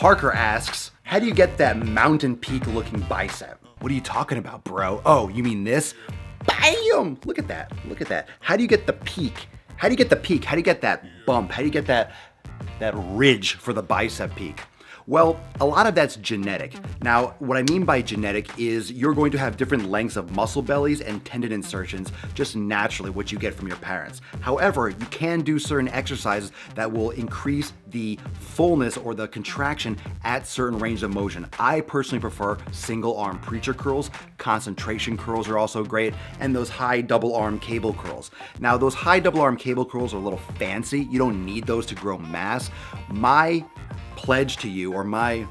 Parker asks, how do you get that mountain peak looking bicep? What are you talking about, bro? Oh, you mean this? Bam! Look at that. Look at that. How do you get the peak? How do you get the peak? How do you get that bump? How do you get that ridge for the bicep peak? Well, a lot of that's genetic. Now, what I mean by genetic is you're going to have different lengths of muscle bellies and tendon insertions just naturally, what you get from your parents. However, you can do certain exercises that will increase the fullness or the contraction at certain ranges of motion. I personally prefer single arm preacher curls. Concentration curls are also great, and those high double arm cable curls. Now, those high double arm cable curls are a little fancy. You don't need those to grow mass. My pledge to you, or my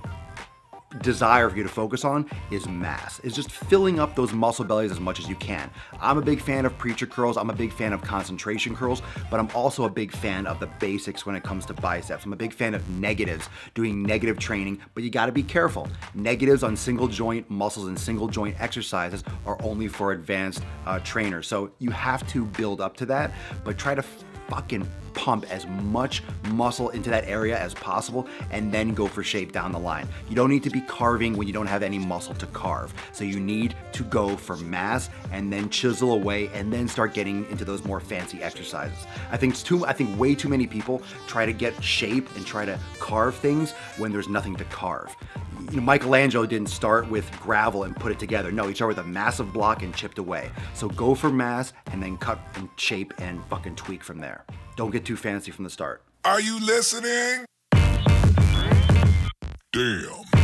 desire for you to focus on, is mass. Is just filling up those muscle bellies as much as you can. I'm a big fan of preacher curls. I'm a big fan of concentration curls, but I'm also a big fan of the basics when it comes to biceps. I'm a big fan of negatives, doing negative training, but you gotta be careful. Negatives on single joint muscles and single joint exercises are only for advanced trainers. So you have to build up to that, but try to fucking pump as much muscle into that area as possible and then go for shape down the line. You don't need to be carving when you don't have any muscle to carve. So you need to go for mass and then chisel away and then start getting into those more fancy exercises. I think way too many people try to get shape and try to carve things when there's nothing to carve. You know, Michelangelo didn't start with gravel and put it together. No, he started with a massive block and chipped away. So go for mass and then cut and shape and fucking tweak from there. Don't get too fancy from the start. Are you listening? Damn.